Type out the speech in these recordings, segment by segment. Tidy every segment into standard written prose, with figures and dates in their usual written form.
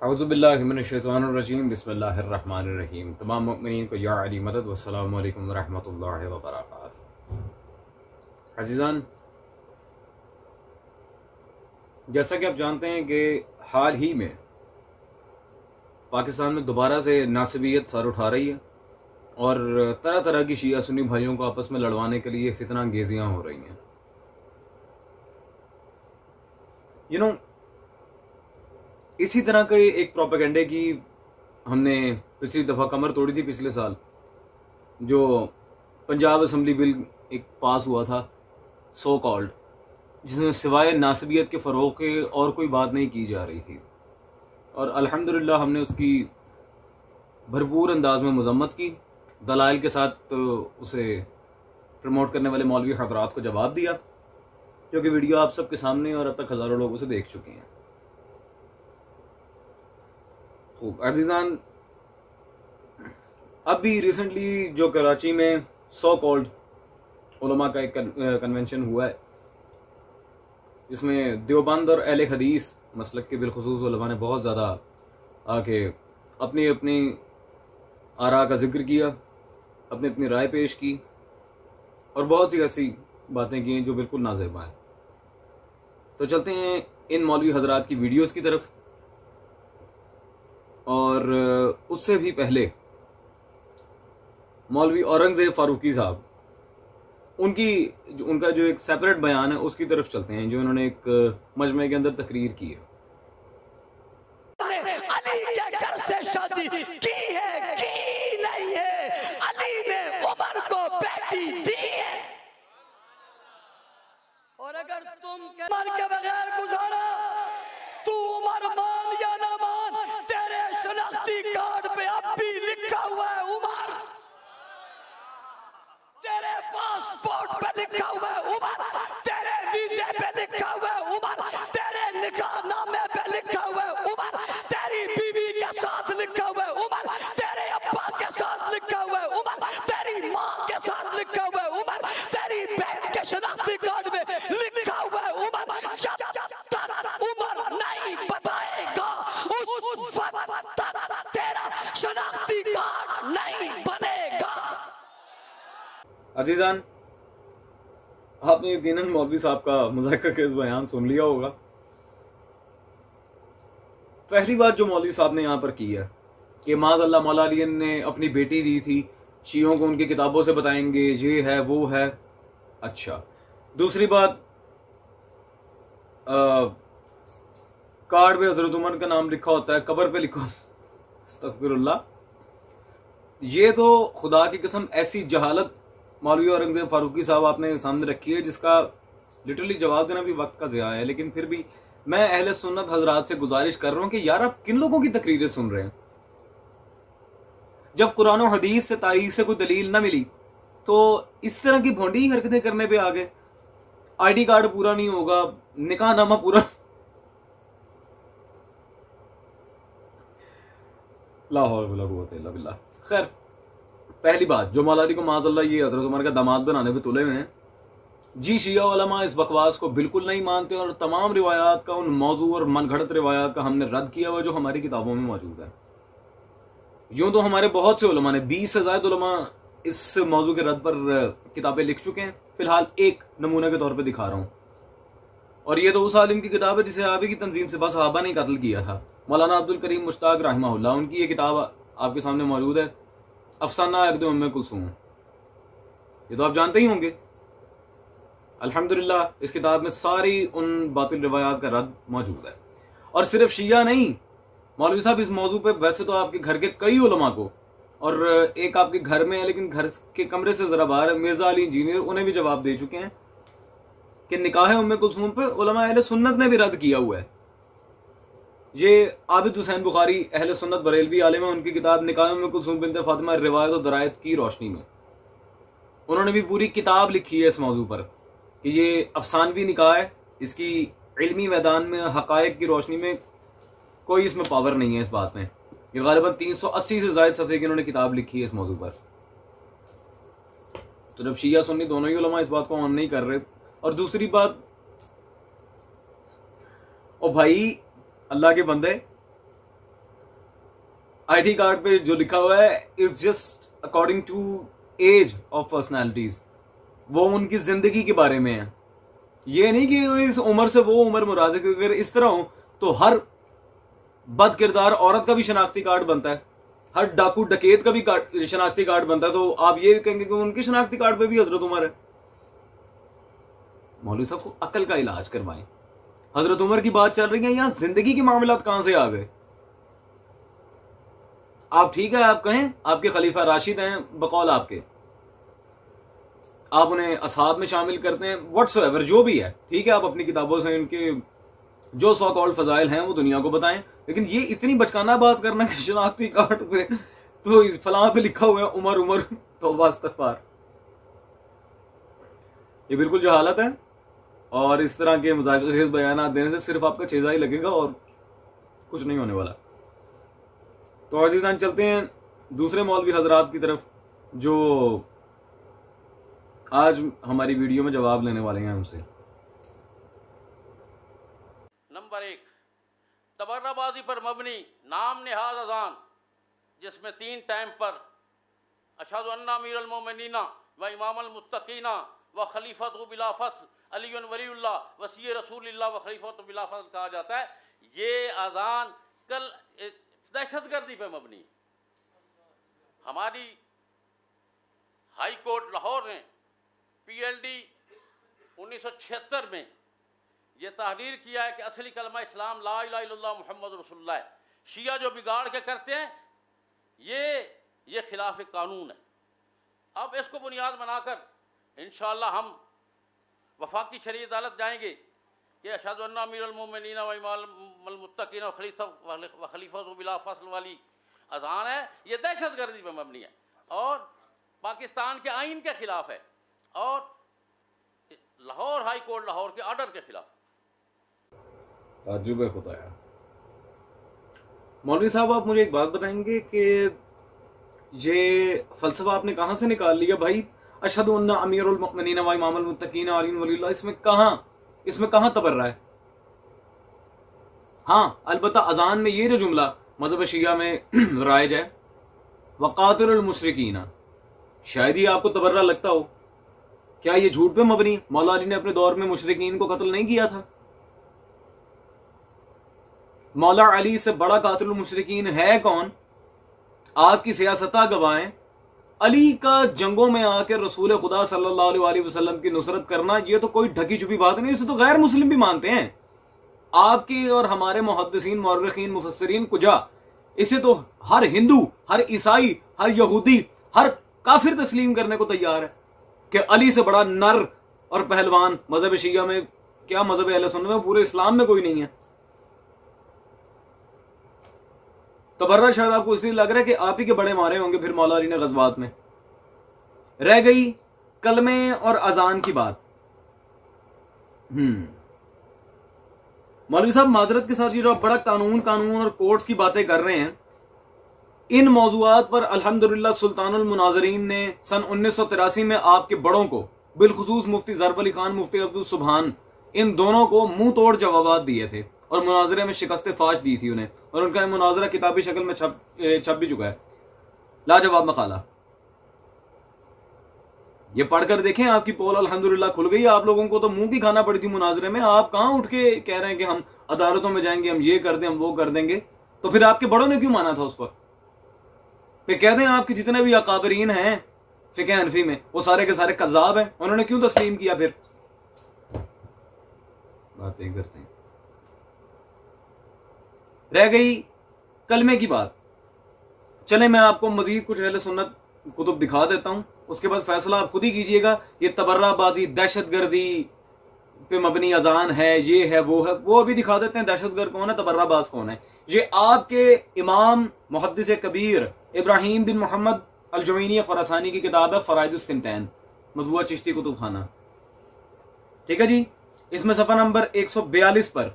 औज़ुबिल्लाहि मिनश्शैतानिर्रजीम बिस्मिल्लाहिर्रहमानिर्रहीम। तमाम मुमिनीन को या अली मदद वस्सलामु अलैकुम रहमतुल्लाहि व बरकातुहू। अज़ीज़ान, जैसा कि आप जानते हैं कि हाल ही में पाकिस्तान में दोबारा से नासबियत सर उठा रही है और तरह तरह की शिया सुन्नी भाइयों को आपस में लड़वाने के लिए फितना अंगेजियाँ हो रही हैं। इसी तरह के एक प्रोपेगेंडे की हमने पिछली दफ़ा कमर तोड़ी थी पिछले साल, जो पंजाब असेंबली बिल एक पास हुआ था सो कॉल्ड, जिसमें सिवाय नासबियत के फ़रोग़ के और कोई बात नहीं की जा रही थी। और अल्हम्दुलिल्लाह हमने उसकी भरपूर अंदाज में मज़म्मत की, दलाइल के साथ उसे प्रमोट करने वाले मौलवी हज़रात को जवाब दिया, जो कि वीडियो आप सबके सामने और अब तक हज़ारों लोग उसे देख चुके हैं। खूब अजीज़ान, अब भी रिसेंटली जो कराची में सो कॉल्ड उलमा का एक कन्वेंशन हुआ है, जिसमें देवबंद और अहले हदीस मसलक के बिलखुसूस उलमा ने बहुत ज़्यादा आके अपनी अपनी आरा का जिक्र किया, अपनी अपनी राय पेश की और बहुत सी ऐसी बातें की जो बिल्कुल नाज़ेबा है। तो चलते हैं इन मौलवी हजरात की वीडियोस की तरफ। और उससे भी पहले मौलवी औरंगजेब फारूकी साहब, उनका जो एक सेपरेट बयान है उसकी तरफ चलते हैं, जो उन्होंने एक मजमे के अंदर तकरीर की है। अली के घर से शादी की है की नहीं है, अली ने उमर को बेटी दी है, और अगर तुम उमर के बगैर गुजारा, तू उमर मान या ना मान, तेरे शनाख्ती कार्ड पे अब भी लिखा हुआ है उमर, तेरे पासपोर्ट पे लिखा हुआ है उमर, तेरे वीजे पे लिखा हुआ है उमर, तेरे निकाहनामे पे लिखा हुआ है उमर, तेरी बीवी के साथ लिखा हुआ है उमर, तेरे अब्बा के साथ लिखा हुआ है उमर, तेरी माँ के साथ लिखा हुआ है उमर, तेरी बहन के शनाख्ती कार्ड में लिखा हुआ है उमर। जब तक उमर नहीं बताएगा उस वक्त तक तेरा शनाख्ती कार्ड नहीं बनेगा। अजीज़ान, आपने यकीनन मौलवी साहब का मुज़ाहिरा खेज़ बयान सुन लिया होगा। पहली बात जो मौलवी साहब ने यहाँ पर की है कि माज़अल्लाह मौला अली ने अपनी बेटी दी थी, शियों को उनकी किताबों से बताएंगे, ये है वो है। अच्छा, दूसरी बात, कार्ड पे हज़रत उमर का नाम लिखा होता है, कब्र पे लिखो, अस्तग़फिरुल्लाह। ये तो खुदा की कसम ऐसी जहालत मौलवी औरंगजेब फारूकी साहब आपने सामने रखी है, जिसका लिटरली जवाब देना भी वक्त का ज़िया है। लेकिन फिर भी मैं अहले सुन्नत हजरात से गुजारिश कर रहा हूं कि यार, आप किन लोगों की तकरीरें सुन रहे हैं? जब कुरान और हदीस से तारीख से कोई दलील ना मिली तो इस तरह की भोंडी हरकतें करने पे आ गए। आईडी कार्ड पूरा नहीं होगा, निकाहनामा पूरा, ला हौल वला कुव्वता इल्ला बिल्लाह। खैर, पहली बात, जो मौला अली को माज़अल्लाह ये हज़रत उमर का दामाद बनाने पे तुले हुए हैं, जी शिया उलमा इस बकवास को बिल्कुल नहीं मानते और तमाम रिवायात का, उन मौजू और मनगढ़ंत रिवायात का हमने रद्द किया हुआ जो हमारी किताबों में मौजूद है। यूं तो हमारे बहुत से उलमा ने, 20 से ज़ायद उलमा इस मौजू के रद्द पर किताबें लिख चुके हैं। फिलहाल एक नमूने के तौर पर दिखा रहा हूँ, और ये तो उस आलिम की किताब है जिसे आप ही की तंजीम से बस सहाबा ने कत्ल किया था, मौलाना अब्दुल करीम मुश्ताक रहमहुल्लाह। उनकी ये किताब आपके सामने मौजूद है, अफसाना अक़द उम्मे कुलसूम। ये तो आप जानते ही होंगे। अल्हम्दुलिल्लाह, इस किताब में सारी उन बातिल रिवायात का रद्द मौजूद है। और सिर्फ शिया नहीं, मौलवी साहब इस मौजू पे वैसे तो आपके घर के कई उलमा को, और एक आपके घर में है लेकिन घर के कमरे से जरा बाहर है, मिर्जा अली इंजीनियर, उन्हें भी जवाब दे चुके हैं कि निकाह उम्मे कुलसूम पे उलमा अहले सुन्नत ने भी रद्द किया हुआ है। ये आबिद हुसैन बुखारी अहले सुन्नत बरेलवी आलिम है, उनकी किताब निकाह उम्मे कुलसूम बिन्त फातिमा रिवायत और दरायत की रोशनी में उन्होंने भी पूरी किताब लिखी है इस मौजू पर कि ये अफसानवी निकाह है, इसकी इल्मी मैदान में हकायक की रोशनी में कोई इसमें पावर नहीं है। इस बात में ये गालिबन 380 से ज़ायद सफ़े की उन्होंने किताब लिखी है इस मौजू पर। तो जब शिया सुन्नी दोनों ही उलमा इस बात को ऑन नहीं कर रहे, और दूसरी बात, ओ भाई अल्लाह के बंदे, आईडी कार्ड पे जो लिखा हुआ है it's just according to age of personalities, वो उनकी जिंदगी के बारे में है। ये नहीं कि इस उम्र से वो उम्र मुराद है, क्योंकि अगर इस तरह हो तो हर बद किरदार औरत का भी शनाख्ती कार्ड बनता है, हर डाकू डकैत का भी शनाख्ती कार्ड बनता है, तो आप ये कहेंगे कि उनके शनाख्ती कार्ड पे भी हजरत उमर है। मौलवी साहब को अकल का इलाज करवाएं। हजरत उमर की बात चल रही है, यहां जिंदगी के मामलात कहां से आ गए? आप ठीक है, आप कहें आपके खलीफा राशिद हैं बकौल आपके, आप उन्हें असहाब में शामिल करते हैं, व्हाट्सएवर जो भी है, ठीक है, आप अपनी किताबों से उनके जो सौ कौल फजाइल हैं वो दुनिया को बताएं, लेकिन ये इतनी बचकाना बात करना कि शनाख्ती कार्ड पे तो इस फलां पे लिखा हुआ है उमर उमर, तौबा इस्तगफार, ये बिल्कुल जहालत है। और इस तरह के मजाक बयान देने से सिर्फ आपका चेजा ही लगेगा और कुछ नहीं होने वाला। तो अजीजान चलते हैं दूसरे मौलवी हजरात की तरफ जो आज हमारी वीडियो में जवाब लेने वाले हैं हमसे। नंबर 1, तबर्राबाजी पर मबनी नाम नेहाज अजान, जिसमें 3 टाइम पर अशहदु अन्ना अमीरुल मोमिनीना व इमामुल मुत्तकीना व खलीफतु बिला फस्ल अलीयुन वलीउल्लाह वसी रसूलुल्लाह व खलीफतु बिला फस्ल कहा जाता है। ये अजान कल दहशतगर्दी पर मबनी। हमारी हाई कोर्ट लाहौर ने PLD 1976 में ये तहरीर किया है कि असली कलमा इस्लाम ला इलाहा इल्लल्लाह मुहम्मद रसूलुल्लाह है। शिया जो बिगाड़ के करते हैं ये खिलाफ कानून है। अब इसको बुनियाद बनाकर इंशाअल्लाह हम वफाकी शरीय अदालत जाएंगे कि अशहदु अन्ना अमीरुल मोमिनीन व इमामुल मुत्तकीन व खलीफतु बिला फस्ल वाली अजान है, ये दहशतगर्दी पर मबनी है और पाकिस्तान के आइन के खिलाफ है और लाहौर हाई कोर्ट लाहौर के ऑर्डर के खिलाफ। ताज्जुब है खुदाया। मौलवी साहब आप मुझे एक बात बताएंगे कि ये फलसफा आपने कहां से निकाल लिया भाई? अशहदु अन्ना अमीरुल मुमिनीन व इमामुल मुत्तकीन अलीयुन वलीउल्लाह, इसमें कहां तबर्रा है? हाँ, अलबत्ता अजान में ये जो जुमला मजहब शिया में राइज है वक़ातिलुल मुशरिकीना, शायद ही आपको तबर्रा लगता हो। क्या ये झूठ पे मबनी? मौला अली ने अपने दौर में मुशरिकीन को कत्ल नहीं किया था? मौला अली से बड़ा कातिलुल मुशरिकीन है कौन? आपकी सियासता गवाएं। अली का जंगों में आकर रसूल खुदा सल्लल्लाहु अलैहि वसल्लम की नुसरत करना, ये तो कोई ढकी छुपी बात नहीं, इसे तो गैर मुस्लिम भी मानते हैं। आपके और हमारे मुहद्दिसीन मौर्रिखीन मुफस्सिरीन कुजा, इसे तो हर हिंदू, हर ईसाई, हर यहूदी, हर काफिर तस्लीम करने को तैयार है कि अली से बड़ा नर और पहलवान मजहब शिया में, क्या मजहब अहले सुन्नत में, पूरे इस्लाम में कोई नहीं है। तबर्रा शायद आपको इसलिए लग रहा है कि आप ही के बड़े मारे होंगे फिर मौला अली ने गज़वात में। रह गई कलमे और अजान की बात। मौलवी साहब माजरत के साथ ये जो आप बड़ा कानून और कोर्ट्स की बातें कर रहे हैं, इन मौजूआत पर अल्हम्दुलिल्लाह सुल्तानुल मुनाज़रीन ने सन 1983 में आपके बड़ों को, बिलखुसूस मुफ्ती ज़रब अली खान, मुफ्ती अब्दुल सुबहान, इन दोनों को मुंह तोड़ जवाबात दिए थे और मुनाजरे में शिकस्त फाश दी थी उन्हें, और उनका मुनाजरा किताबी शक्ल में छप भी चुका है, लाजवाब मकाला। ये पढ़कर देखें, आपकी पोल अल्हम्दुलिल्लाह खुल गई। आप लोगों को तो मुंह की खाना पड़ी थी मुनाजरे में, आप कहां उठ के कह रहे हैं कि हम अदालतों में जाएंगे, हम ये कर दें, हम वो कर देंगे। तो फिर आपके बड़ों ने क्यों माना था उस पर? फिर कहते हैं आपके जितने भी अकाबरीन हैं फिक़ह हनफी में, वो सारे के सारे कज़्ज़ाब हैं, उन्होंने क्यों तस्लीम किया? फिर बातें करते हैं। रह गई कलमे की बात। चले मैं आपको मजीद कुछ अहले सुन्नत कुतुब दिखा देता हूं, उसके बाद फैसला आप खुद ही कीजिएगा। ये तबर्राबाजी, दहशतगर्दी पे मबनी अजान है, ये है, वो है, वो अभी दिखा देते हैं। दहशतगर्द कौन है, तबर्राबाज कौन है? ये आपके इमाम मुहद्दिस कबीर इब्राहिम बिन मोहम्मद अल-जुवैनी ख़ुरासानी की किताब है फ़राइदुस सिमतैन, मतबूआ चिश्ती कुतुब खाना, ठीक है जी। इसमें सफ़ा नंबर 142 पर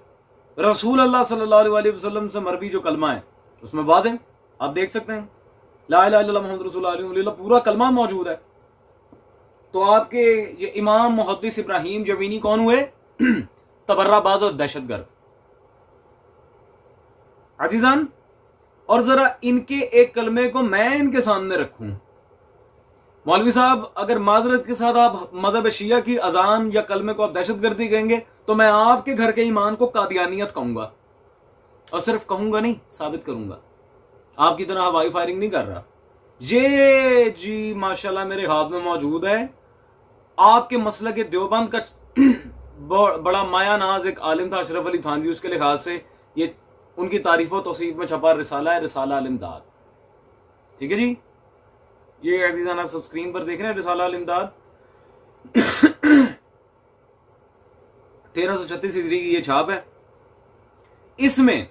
रसूल अल्लाह सल्लल्लाहु अलैहि वसल्लम से मरवी जो कलमा है उसमें वाज़ेह आप देख सकते हैं, ला इलाहा इल्लल्लाह मुहम्मद रसूलुल्लाह, पूरा कलमा मौजूद है। तो आपके ये इमाम मुहद्दिस इब्राहिम जुवैनी कौन हुए? तबर्राबाज और दहशतगर्द। अजीजान, और जरा इनके एक कलमे को मैं इनके सामने रखूं। मौलवी साहब, अगर माजरत के साथ आप मजहब शिया की अजान या कलमे को आप दहशतगर्दी कहेंगे तो मैं आपके घर के ईमान को कादियानियत कहूंगा, और सिर्फ कहूंगा नहीं, साबित करूंगा। आपकी तरह हवाई फायरिंग नहीं कर रहा। ये जी माशाल्लाह मेरे हाथ में मौजूद है। आपके मसलक के देवबंद का बड़ा माया नाज एक आलिम था अशरफ अली थानवी, उसके लिहाज से ये उनकी तारीफ और तौसीफ में छपा रिसाला है, रिसाला अल इमदाद। ठीक है जी, ये अजीजान आप सब स्क्रीन पर देख रहे हैं, रिसाला अल इमदाद 1336 हिजरी की ये छाप है। इसमें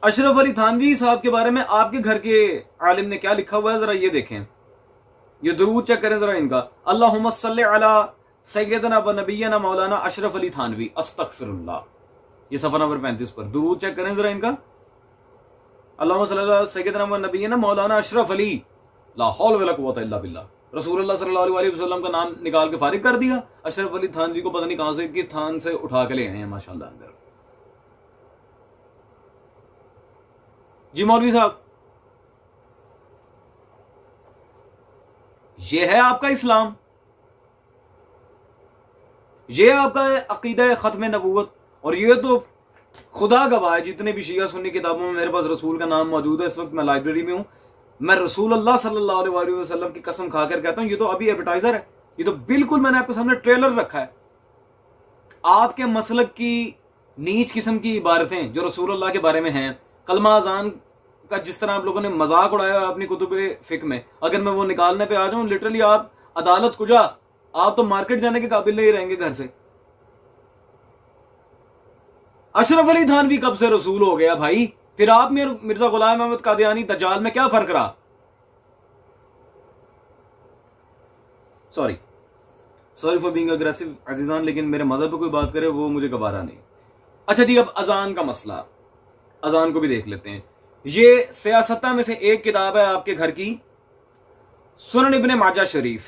अशरफ अली थानवी साहब के बारे में आपके घर के आलिम ने क्या लिखा हुआ है, जरा ये देखें। ये दुरूद चेक करें जरा इनका। अल्लाहुम्मा सल्ली अला सय्यदना व नबियना मौलाना अशरफ अली थानवी अस्तगफिरुल्लाह। ये सफा नंबर 35 पर दुरूद चेक करें जरा इनका। अल्लाहुम्मा सल्ली अला सय्यदना व नबियना मौलाना अशरफ अली, ला हौल वला कुव्वता इल्ला बिल्लाह। रसूलुल्लाह सल्लल्लाहु अलैहि वसल्लम का नाम निकाल के फारिग कर दिया। अशरफ अली थानवी को पता नहीं कहां से, कि थान से उठा के ले आए हैं माशाल्लाह अंदर। जी मौलवी साहब, ये है आपका इस्लाम, ये आपका अकीदा खत्म नबूवत। और ये तो खुदा गवाह है, जितने भी शिया सुन्नी किताबों में मेरे पास रसूल का नाम मौजूद है। इस वक्त मैं लाइब्रेरी में हूं, मैं रसूल अल्लाह सल्लल्लाहु अलैहि वसल्लम की कसम खाकर कहता हूं, ये तो अभी एडवर्टाइजर है। ये तो बिल्कुल मैंने आपके सामने ट्रेलर रखा है। आपके मसलक की नीच किस्म की इबारतें जो रसूल अल्लाह के बारे में हैं, कलमा अजान का जिस तरह आप लोगों ने मजाक उड़ाया है अपनी कुतुब फिक में, अगर मैं वो निकालने पे आ जाऊं, लिटरली आप अदालत कुजा, आप तो मार्केट जाने के काबिल नहीं रहेंगे घर से। अशरफ अली थानवी कब से रसूल हो गया भाई? फिर आप मिर्जा गुलाम अहमद कादियानी दज्जाल में क्या फर्क रहा? सॉरी फॉर बीइंग अग्रेसिव अजीजान, लेकिन मेरे मजहब पे कोई बात करे वो मुझे गवारा नहीं। अच्छा जी, अब अजान का मसला, अजान को भी देख लेते हैं। ये सियासता में से एक किताब है आपके घर की, सुनन इब्ने माजा शरीफ,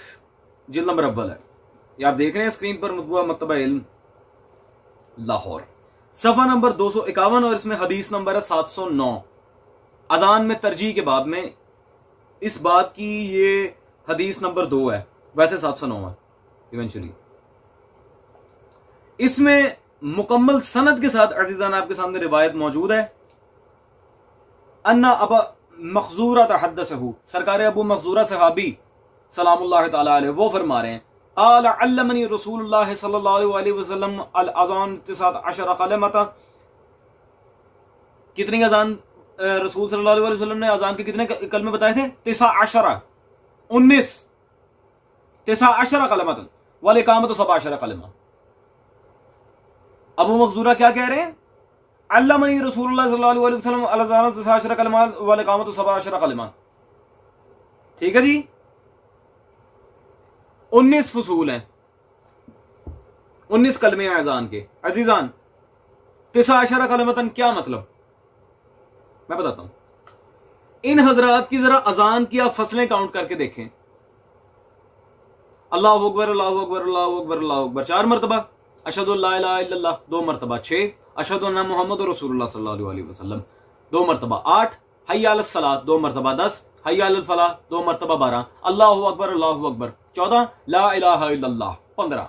जिल्द नंबर अव्वल है। ये आप देख रहे हैं स्क्रीन पर, मतबूआ मकतबा इल्म लाहौर, सफा नंबर 251, और इसमें हदीस नंबर है 709। अजान में तरजीह के बाब में इस बात की ये हदीस नंबर 2 है, वैसे 709 है इवेंचुअली। इसमें मुकम्मल सनद के साथ अजीजान आपके सामने रिवायत मौजूद है। अन्ना अबा मखजूरा तहद्दसहु, सरकार अबू मखजूरा सहाबी सलामुल्लाह तआला अलैहि, वो फरमा रहे हैं, क़ाला अल्लमनी रसूलुल्लाह सल्लल्लाहु अलैहि वसल्लम अल अज़ान 19 कलमता। कितनी अजान रसूल सल्लल्लाहु अलैहि वसल्लम ने अजान के कितने कलमे बताए थे? 19 कलमतन वल इकामत 17 कलमा। अबू मखजूरा क्या कह रहे हैं? अल्लमनी रसूलुल्लाह सल्लल्लाहु अलैहि वसल्लम अल अज़ान 19 कलमा वल इकामत 17 कलमा। ठीक है जी, 19 फसूल हैं, 19 कलमे हैं अजान के। अजीजान 19 कलमतन क्या मतलब? मैं बताता हूं। इन हजरात की जरा अजान की आप फसलें काउंट करके देखें। अल्लाहु अकबर अल्लाहु अकबर अल्लाहु अकबर अल्लाहु अकबर 4 मरतबा, अशहदु अल्ला इलाहा इल्लल्लाह 2 मरतबा, 6 अशहदु अन्ना मुहम्मदुर रसूलुल्लाह सल्लल्लाहु अलैहि वसल्लम 2 मरतबा, 8 हय्या अलस सलात 2 मरतबा, 10 हय्या अलल फलाह 2 मरतबा, 12 अल्लाहु अकबर 14 ला इलाहा इल्लल्लाह 15।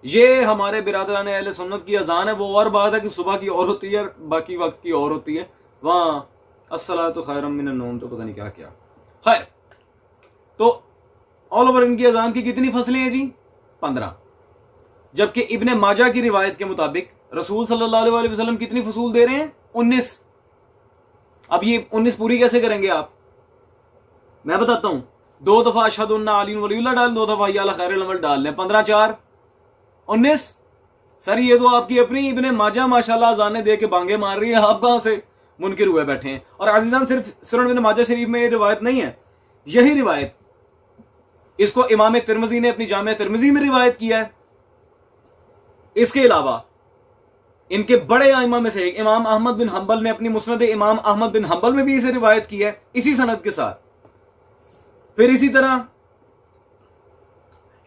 ये हमारे बिरादरान अहले सुन्नत की अजान है। वो और बात है कि सुबह की और होती है, बाकी वक्त की और होती है। वहां अस्सलातु खैरुम मिनन नौम तो पता नहीं क्या क्या। खैर, तो ऑल ओवर इनकी अजान की कितनी फसलें हैं जी? 15। जबकि इब्ने माजा की रिवायत के मुताबिक रसूल सल्लल्लाहु अलैहि वसल्लम कितनी फसूल दे रहे हैं? 19। अब ये 19 पूरी कैसे करेंगे आप? मैं बताता हूं। 2 दफा अशहदु अन्ना अली वलीउल्लाह डाल, 2 दफा या खैरुल अमल डाल लें, 15 4 19। सर ये तो आपकी अपनी इब्ने माजा माशाल्लाह अजाने दे के बांगे मार रही है, आप कहां से मुनकिर हुए बैठे हैं? और अजीजान सिर्फ सुनन इब्ने माजा शरीफ में ये रिवायत नहीं है, यही रिवायत इसको इमाम तिरमिजी ने अपनी जामे तिरमिजी में रिवायत किया है। इसके अलावा इनके बड़े आइमा में से एक इमाम अहमद बिन हंबल ने अपनी मुस्नद इमाम अहमद बिन हंबल में भी इसे रिवायत की है, इसी सनद के साथ। फिर इसी तरह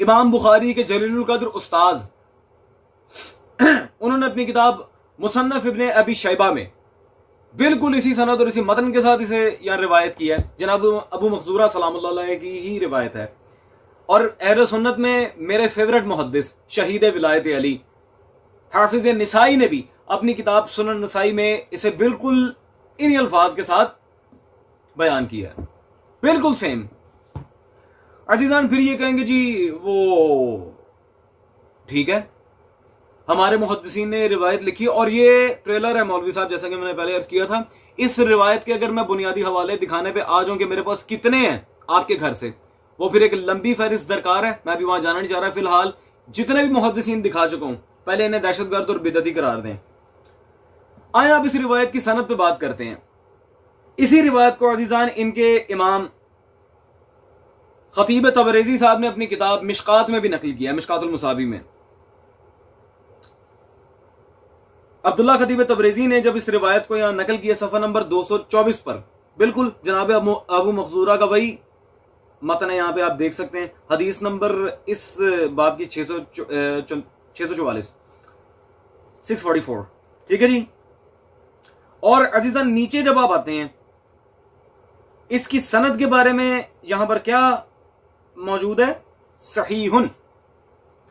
इमाम बुखारी के जलीलुल कद्र उस्ताद उन्होंने अपनी किताब मुसन्नफ इब्ने अबी शैबा में बिल्कुल इसी सनद और इसी मतन के साथ इसे यहाँ रिवायत किया है। जनाब अबू मखजूरा सलामुल्लाह अलैह की ही रिवायत है। और अहले सुन्नत में मेरे फेवरेट मुहद्दिस शहीद विलायत अली हाफिज निसाई ने भी अपनी किताब सुनन नसाई में इसे बिल्कुल इन्हीं अल्फाज के साथ बयान किया है, बिल्कुल सेम। अजीजान फिर ये कहेंगे जी वो ठीक है, हमारे मुहद्दिसीन ने रिवायत लिखी और ये ट्रेलर है मौलवी साहब, जैसा कि मैंने पहले अर्ज किया था। इस रिवायत के अगर मैं बुनियादी हवाले दिखाने पे आ जाऊं कि मेरे पास कितने हैं आपके घर से, वो फिर एक लंबी फहरिस्त दरकार है, मैं भी वहां जाना नहीं चाह रहा। फिलहाल जितने भी मुहद्दिसीन दिखा चुका हूं, पहले इन्हें दहशतगर्द और बिदअती करार दें। आए आप इस रिवायत की सनद पे बात करते हैं। इसी रिवायत को अजीजान इनके इमाम खतीब तबरेजी साहब ने अपनी किताब मिशकात में भी नकल किया, मिशकातुल मुसाबी में। अब्दुल्ला खतीब तबरेजी ने जब इस रिवायत को यहां नकल किया सफा नंबर 224 पर, बिल्कुल जनाब अबू मखजूरा का वही मतन है, यहां पे आप देख सकते हैं। हदीस नंबर इस बाब की 644 644, ठीक है जी। और अजीजा नीचे जब आप आते हैं, इसकी सनद के बारे में यहां पर क्या मौजूद है? सहीहुन।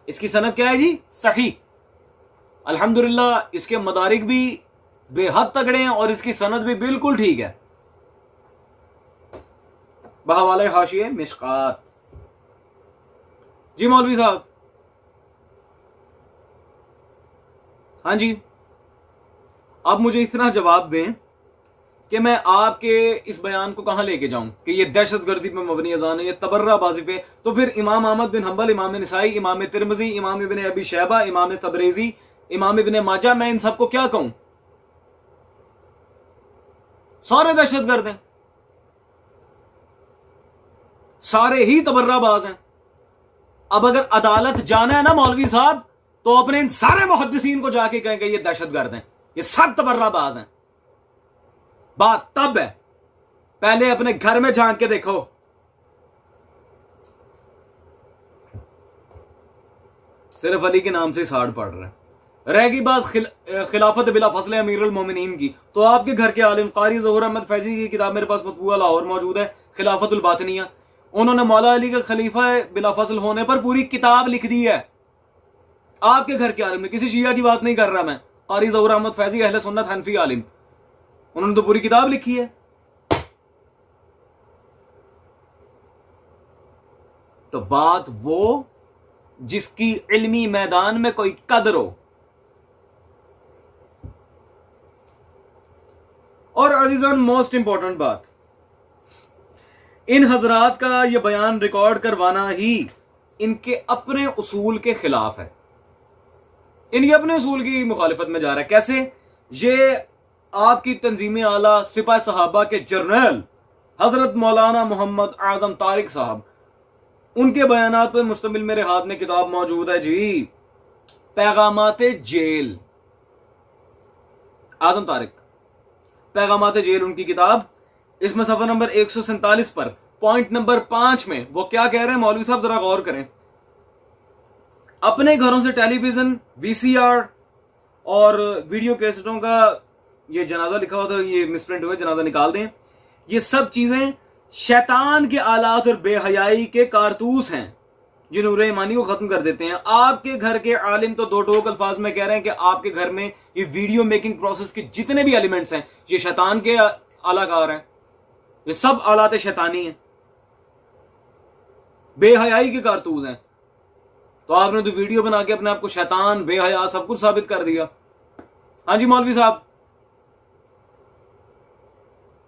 इसकी सनद क्या है जी? सही। अल्हम्दुलिल्लाह इसके मदारिक भी बेहद तगड़े हैं और इसकी सनद भी बिल्कुल ठीक है। बहवाले हाशिए मिशकात। जी मौलवी साहब, हाँ जी, अब मुझे इतना जवाब दें कि मैं आपके इस बयान को कहां लेके जाऊं कि ये दहशतगर्दी पे मबनी अजान है, ये तबर्राबाजी पे। तो फिर इमाम अहमद बिन हंबल, इमाम निसाई, इमाम तिरमिजी, इमाम इब्न अबी शैबा, इमाम तबरेजी, इमाम इब्न माजा, मैं इन सबको क्या कहूं? सारे दहशतगर्द हैं, सारे ही तबर्राबाज हैं। अब अगर अदालत जाना है ना मौलवी साहब, तो अपने इन सारे मुहद्दिसीन को जाके कहेंगे ये दहशतगर्द हैं, ये सब तबर्राबाज हैं। बात तब है, पहले अपने घर में झांक के देखो। सिर्फ अली के नाम से साड़ पड़ रहा है। रहेगी बात खिलाफत बिला फसल अमीरुल मोमिनीन की, तो आपके घर के आलिम कारी ज़हूर अहमद फैजी की किताब मेरे पास मतबूआ लाहौर मौजूद है, खिलाफतुल बातनिया। उन्होंने मौला अली के खलीफा बिला फसल होने पर पूरी किताब लिख दी है। आपके घर के आलिम ने, किसी शिया की बात नहीं कर रहा मैं, कारी ज़हूर अहमद फैजी अहले सुन्नत हनफी आलिम, उन्होंने तो पूरी किताब लिखी है। तो बात वो जिसकी इल्मी मैदान में कोई कदर हो। और अजीजान मोस्ट इंपॉर्टेंट बात, इन हजरात का यह बयान रिकॉर्ड करवाना ही इनके अपने उसूल के खिलाफ है, इनके अपने उसूल की मुखालिफत में जा रहा है। कैसे? ये आपकी तंजीम आला सिपाही सहाबा के जर्नल हजरत मौलाना मोहम्मद आजम तारिक साहब, उनके बयानात पर मुश्तमिल मेरे हाथ में किताब मौजूद है जी, पैगामाते जेल। आजम तारिक, पैगामाते जेल उनकी किताब। इसमें सफा नंबर 147 पर पॉइंट नंबर 5 में वो क्या कह रहे हैं मौलवी साहब, जरा गौर करें। अपने घरों से टेलीविजन, वीसीआर और वीडियो कैसेटों का ये जनाजा लिखा हुआ था, ये मिसप्रिंट हुए, जनाजा निकाल दें। ये सब चीजें शैतान के आलात और बेहयाई के कारतूस हैं जो नूर ईमानी को खत्म कर देते हैं। आपके घर के आलिम तो दो टोक अल्फाज में कह रहे हैं कि आपके घर में ये वीडियो मेकिंग प्रोसेस के जितने भी एलिमेंट्स हैं ये शैतान के आलाकार हैं, ये सब आलात शैतानी हैं, बेहयाई के कारतूस हैं। तो आपने तो वीडियो बना के अपने आप को शैतान, बेहया सब कुछ साबित कर दिया। हाँ जी मौलवी साहब,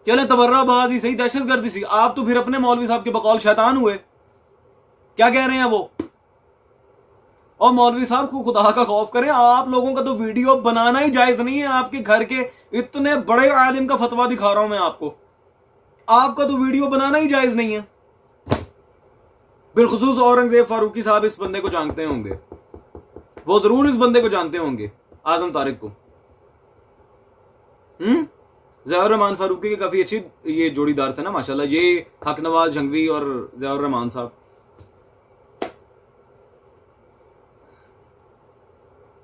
चले तबर्राबाजी सही, दहशतगर्दी सी, आप तो फिर अपने मौलवी साहब के बकौल शैतान हुए। क्या कह रहे हैं वो? और मौलवी साहब को खुदा का खौफ करें, आप लोगों का तो वीडियो बनाना ही जायज नहीं है। आपके घर के इतने बड़े आलिम का फतवा दिखा रहा हूं मैं आपको, आपका तो वीडियो बनाना ही जायज नहीं है। बिलखुसूस औरंगजेब फारूकी साहब इस बंदे को जानते होंगे, वो जरूर इस बंदे को जानते होंगे, आजम तारिक को। ज़ियाउर रहमान फारूकी के काफी अच्छी ये जोड़ीदार थे ना माशाल्लाह, ये हक नवाज जंगवी और ज़ियाउर रहमान साहब।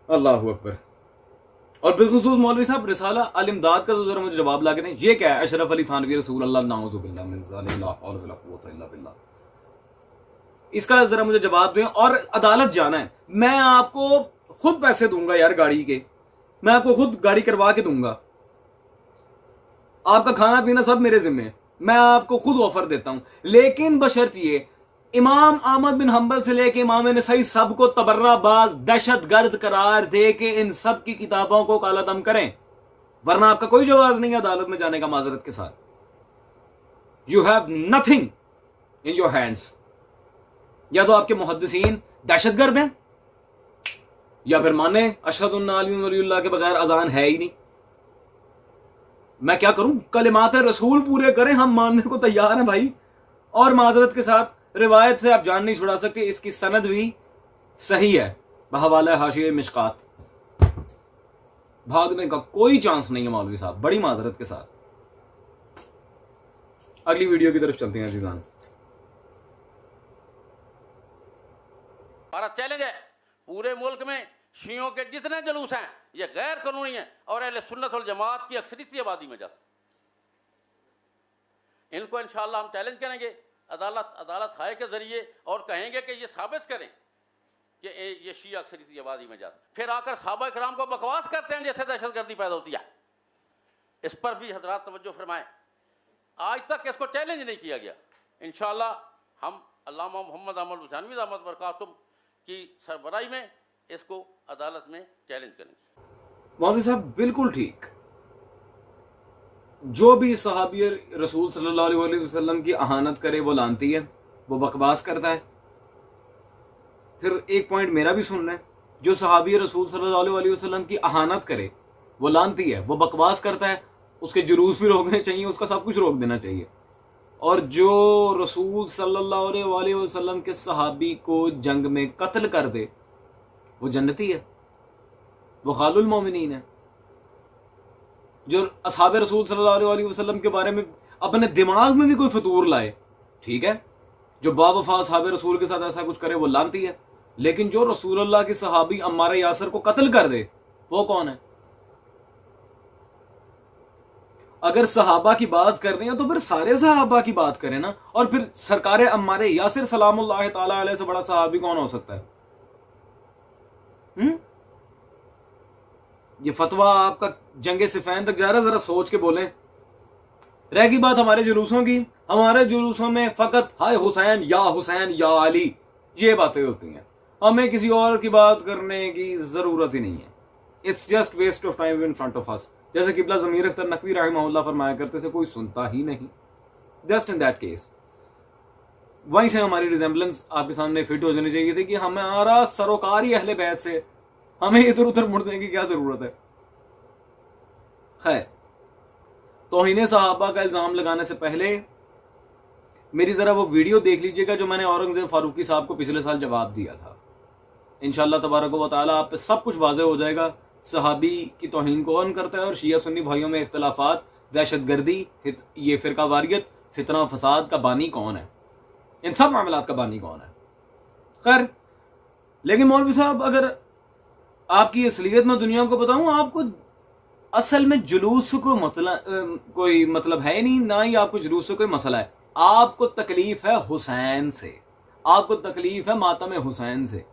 अल्लाहु अकबर। और बिलखुसूस मौलवी साहब रिसाला अल इमदाद का तो जरा मुझे जवाब ला के दें, ये क्या है? अशरफ अली थानवी रसूल अल्लाह नाउज़ुबिल्लाह मिन ज़ालिक ला हौला वला कुव्वता इल्ला बिल्लाह। इसका जरा मुझे जवाब दें। और अदालत जाना है, मैं आपको खुद पैसे दूंगा यार गाड़ी के, मैं आपको खुद गाड़ी करवा के दूंगा, आपका खाना पीना सब मेरे जिम्मे, मैं आपको खुद ऑफर देता हूं, लेकिन बशर्त ये इमाम अहमद बिन हंबल से लेके इमाम नसई सबको तबर्राबाज दहशतगर्द करार दे के इन सब की किताबों को काला दम करें, वरना आपका कोई जवाब नहीं है अदालत में जाने का माजरत के साथ। You have nothing in your hands. या तो आपके मुहद्दिसीन दहशतगर्द हैं, या फिर माने अशहदु अन्ना अली वलीउल्लाह के बगैर अजान है ही नहीं। मैं क्या करूं? कलिमात रसूल पूरे करें, हम मानने को तैयार हैं भाई। और माजरत के साथ रिवायत से आप जान नहीं छुड़ा सकते, इसकी सनद भी सही है बहवाला हाशिए मिशकात। भागने का कोई चांस नहीं है मौलवी साहब, बड़ी माजरत के साथ। अगली वीडियो की तरफ चलते हैं अजीजान। हमारा चैलेंज है पूरे मुल्क में शियों के जितने जुलूस हैं ये गैर कानूनी हैं और अहले सुन्नत वल जमात की अक्सरियती आबादी में जाते। इनको इंशाअल्लाह हम चैलेंज करेंगे अदालत हाय के जरिए और कहेंगे कि ये साबित करें कि ये शिया अक्सरियती आबादी में जाते, फिर आकर सहाबा इकराम को बकवास करते हैं जैसे दहशतगर्दी पैदा होती है। इस पर भी हजरात तवज्जो फरमाएं। आज तक इसको चैलेंज नहीं किया गया। इंशाअल्लाह हम अल्लामा मोहम्मद अहमद हुसैनवी दामद बरकातुहू की सरबराही में इसको अदालत में चैलेंज करेंगे। मौलवी साहब बिल्कुल ठीक। जो भी सहाबी रसूल सल्लल्लाहु अलैहि वसल्लम की अहानत करे वो लानती है, वो बकवास करता है। फिर एक पॉइंट मेरा भी सुनना है, जो सहाबी रसूल सल्लल्लाहु अलैहि वसल्लम की अहानत करे वो लानती है, वो बकवास करता है, उसके जुलूस भी रोकने चाहिए, उसका सब कुछ रोक देना चाहिए। और जो रसूल सल्लल्लाहु अलैहि वसल्लम के सहाबी को जंग में कत्ल कर दे वो जन्नती है, वो खालुल मोमिनीन है। जो असहाबे रसूल सल्लल्लाहु अलैहि वसल्लम के बारे में अपने दिमाग में भी कोई फतूर लाए, ठीक है, जो बावफा असहाबे रसूल के साथ ऐसा कुछ करे वो लानती है। लेकिन जो रसूलुल्लाह की सहाबी अम्मार यासर को कत्ल कर दे वो कौन है? अगर सहाबा की बात कर रहे हैं तो फिर सारे सहाबा की बात करें ना। और फिर सरकार अम्मार यासर सलामुल्लाह तआला अलैह से बड़ा सहाबी कौन हो सकता है? ये फतवा आपका जंगे सिफैन तक जा रहा है, जरा सोच के बोलें। रह गई बात हमारे जुलूसों की, हमारे जुलूसों में फकत हाय हुसैन या अली ये बातें होती हैं, हमें किसी और की बात करने की जरूरत ही नहीं है। It's just waste of time in front of us. जैसे किबला ज़मीर अख्तर नकवी रहमहुल्लाह फरमाया करते थे, कोई सुनता ही नहीं। जस्ट इन दैट केस वहीं से हमारी रिजेम्बलेंस आपके सामने फिट हो जानी चाहिए थी कि हमारा सरोकारी अहले बैत से हमें इधर उधर मुड़ने की क्या जरूरत है। खैर, तौहीन सहाबा का इल्जाम लगाने से पहले मेरी जरा वो वीडियो देख लीजिएगा जो मैंने औरंगजेब फारूकी साहब को पिछले साल जवाब दिया था। इंशाअल्लाह तबारक व तआला आप पे सब कुछ वाज़ेह हो जाएगा, सहाबी की तौहीन कौन करता है और शिया सुन्नी भाइयों में इख्तलाफात, दहशतगर्दी, ये फिरकावारियत, फितना फसाद का बानी कौन है, इन सब मामलात का बानी कौन है। खैर, लेकिन मौलवी साहब अगर आपकी असलियत में दुनिया को बताऊं, आपको असल में जुलूस से कोई मतलब है नहीं, ना ही आपको जुलूस से कोई मसला है। आपको तकलीफ है हुसैन से, आपको तकलीफ है मातम हुसैन से।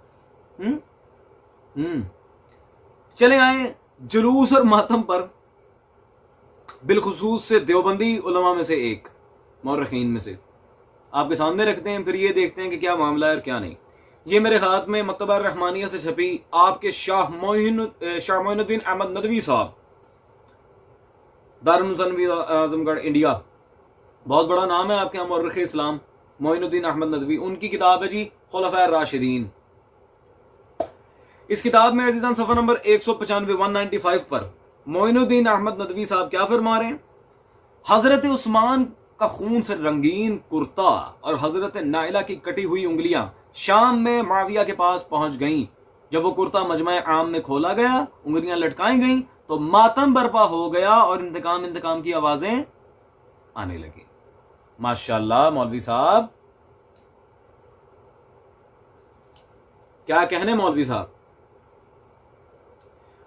चले आए जुलूस और मातम पर, बिलखुसूस से देवबंदी उलमा में से एक मौरखीन में से आपके सामने रखते हैं, फिर ये देखते हैं कि क्या मामला है और क्या नहीं। ये मेरे हाथ में मकतबा रहमानिया से छपी आपके शाह मोइनुद्दीन अहमद नदवी साहब, दारुल मुसन्निफीन आजमगढ़ इंडिया, बहुत बड़ा नाम है आपके यहाँ मौरख इस्लाम मोइनुद्दीन अहमद नदवी, उनकी किताब है जी खुलफाए राशिदीन। इस किताब में अजीजान सफा नंबर 195 195 पर मोइनुद्दीन अहमद नदवी साहब क्या फरमा रहे हैं? हजरत उस्मान का खून से रंगीन कुर्ता और हजरत नाइला की कटी हुई उंगलियां शाम में माविया के पास पहुंच गईं। जब वो कुर्ता मजमा आम में खोला गया, उंगलियां लटकाई गईं, तो मातम बर्पा हो गया और इंतकाम की आवाजें आने लगी। माशाल्लाह मौलवी साहब, क्या कहने मौलवी साहब।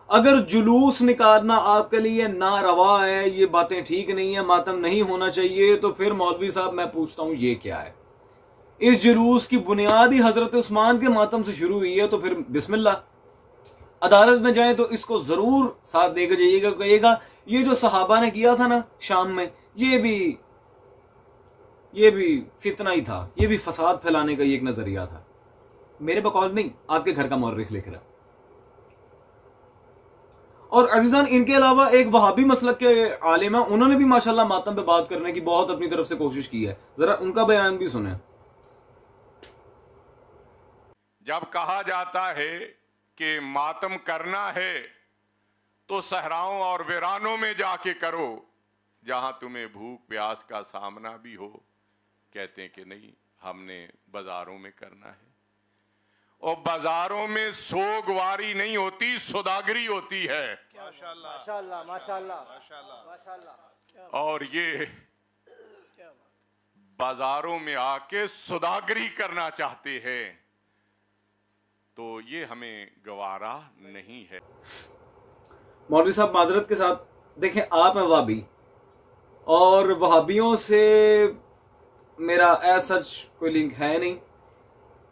अगर जुलूस निकालना आपके लिए नारवा है, ये बातें ठीक नहीं है, मातम नहीं होना चाहिए, तो फिर मौलवी साहब मैं पूछता हूं ये क्या है? इस जुलूस की बुनियादी हजरत उस्मान के मातम से शुरू हुई है, तो फिर बिस्मिल्लाह। अदालत में जाए तो इसको जरूर साथ देकर जाइएगा, कहिएगा ये जो सहाबा ने किया था ना शाम में, ये भी फितना ही था, ये भी फसाद फैलाने का एक नजरिया था। मेरे बकौल नहीं, आपके घर का मौर्रिख लिख रहा। और अजीजान, इनके अलावा एक वहाबी मसलक के आलिम है, उन्होंने भी माशाल्लाह मातम पे बात करने की बहुत अपनी तरफ से कोशिश की है। जरा उनका बयान भी सुने। जब कहा जाता है कि मातम करना है तो सहराओं और वीरानों में जाके करो, जहां तुम्हें भूख प्यास का सामना भी हो। कहते हैं कि नहीं, हमने बाजारों में करना है। और बाजारों में सोगवारी नहीं होती, सौदागरी होती है। माशाल्लाह माशाल्लाह माशाल्लाह माशाल्लाह। और ये बाजारों में आके सौदागरी करना चाहते हैं, तो ये हमें गवारा नहीं है। मौलवी साहब माजरत के साथ, देखें आप हैं वहाबी, और वहाबियों से मेरा ऐसा सच कोई लिंक है नहीं,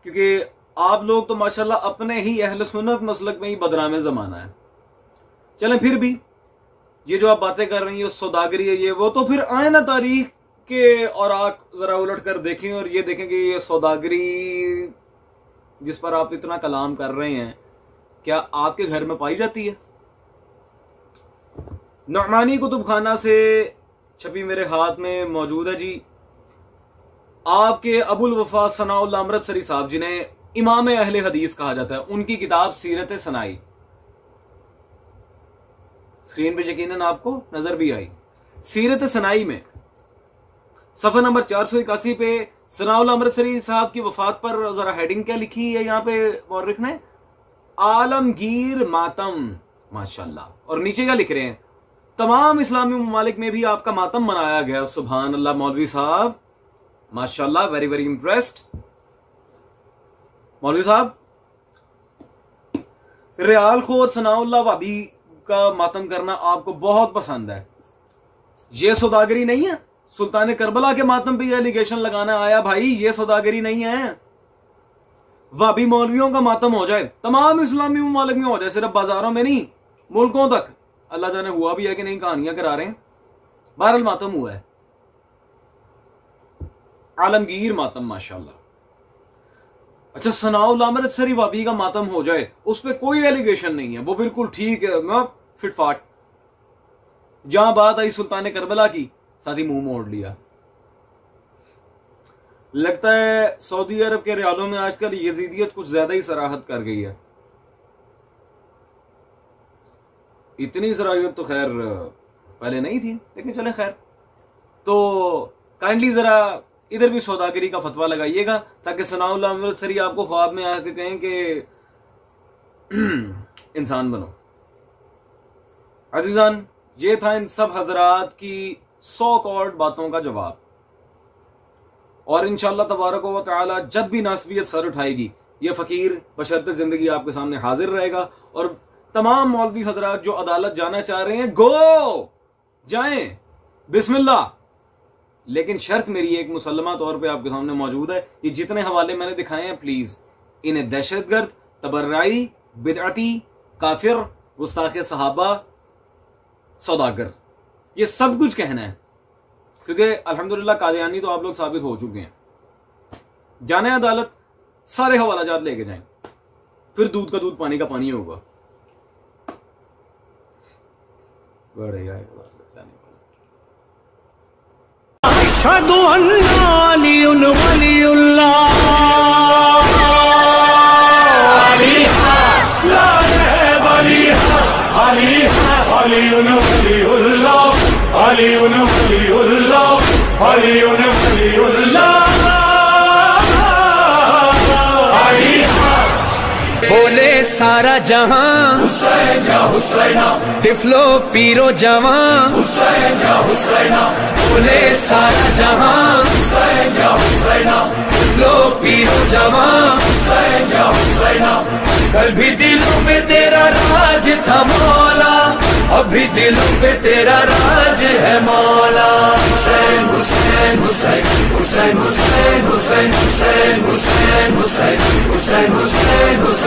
क्योंकि आप लोग तो माशाल्लाह अपने ही अहले सुन्नत मसलक में ही बदनाम जमाना है। चलें, फिर भी ये जो आप बातें कर रही हैं सौदागरी है ये वो, तो फिर आए ना तारीख के और आप जरा उलट कर देखें और ये देखें कि ये सौदागरी जिस पर आप इतना कलाम कर रहे हैं, क्या आपके घर में पाई जाती है? नुअमानी कुतुबखाना से छपी मेरे हाथ में मौजूद है जी, आपके अबुल वफा सनाउल्लाह अमृतसरी साहब, जिन्हें इमाम अहले हदीस कहा जाता है, उनकी किताब सीरत सनाई। स्क्रीन पे यकीनन आपको नजर भी आई। सीरत सनाई में सफा नंबर 481 पे सनाउल्लाह अमृतसरी साहब की वफात पर जरा हेडिंग क्या लिखी है यहाँ पे मौर्रिख ने? आलमगीर मातम, माशाल्लाह। और नीचे क्या लिख रहे हैं? तमाम इस्लामी ममालिक में भी आपका मातम मनाया गया। सुभान अल्लाह मौलवी साहब, माशाल्लाह, वेरी वेरी इंप्रेस्ड। मौलवी साहब, रियाल खोर सनाउल्लाह वाबी का मातम करना आपको बहुत पसंद है, ये सौदागरी नहीं है? सुल्तान करबला के मातम पे एलिगेशन लगाना आया, भाई ये सौदागरी नहीं है। वाबी मौलवियों का मातम हो जाए, तमाम इस्लामी ममालिक में हो जाए, सिर्फ बाजारों में नहीं, मुल्कों तक। अल्लाह जाने हुआ भी है कि नहीं, कहानियां करा रहे हैं, बहरहाल मातम हुआ है। आलमगीर मातम, माशाल्लाह। अच्छा, सनाउल्लाह अमृतसरी वाबी का मातम हो जाए, उस पर कोई एलिगेशन नहीं है, वो बिल्कुल ठीक है, मैं फिटफाट। जहां बात आई सुल्तान करबला की, साथ ही मुंह मोड़ लिया। लगता है सऊदी अरब के रियालों में आजकल यजीदियत कुछ ज्यादा ही सराहत कर गई है। इतनी सराहत तो खैर पहले नहीं थी, लेकिन चले खैर। तो काइंडली जरा इधर भी सौदागरी का फतवा लगाइएगा, ताकि सनाउल्लाह अमृतसरी आपको ख्वाब में आके कहें कि इंसान बनो। अजीजान, ये था इन सब हजरात की 100 करोड़ बातों का जवाब। और इंशाअल्लाह तबारक व तआला जब भी नासबियत सर उठाएगी, ये फकीर बशर्ते जिंदगी आपके सामने हाजिर रहेगा। और तमाम मौलवी हजरात जो अदालत जाना चाह रहे हैं, गो जाएं, बिस्मिल्लाह। लेकिन शर्त मेरी एक मुसल्लमा तौर पे आपके सामने मौजूद है, ये जितने हवाले मैंने दिखाए हैं, प्लीज इन्हें दहशतगर्द, तबर्राई, बिदअती, काफिर, गुस्ताखे सहाबा, सौदागर, ये सब कुछ कहना है। क्योंकि अल्हम्दुलिल्लाह कादियानी तो आप लोग साबित हो चुके हैं। जाने अदालत, सारे हवालाजात लेके जाएं, फिर दूध का दूध पानी का पानी होगा। बढ़िया है। अशहदु अन्ना अलियुन वलियुल्लाह, अली हस्ना वली हस, अली हस, अलियुन वलियुल्लाह, अलियुन वलियुल्लाह, अलियुन वलियुल्लाह, अली हस। बोले सारा जहां हुसैन या हुसैना, तिफलो पीरो जवां हुसैन या हुसैना। बोले सारा जहां हुसैन या हुसैना, तिफलो पीरो जवां हुसैन या हुसैना। कल भी दिलों पे तेरा राज था मौला, अभी दिलों पे तेरा राज है मौला। हुसैन हुसैन हुसैन हुसैन हुसैन हुसैन हुसैन हुसैन हुसैन हुसैन हुसैन हुसैन।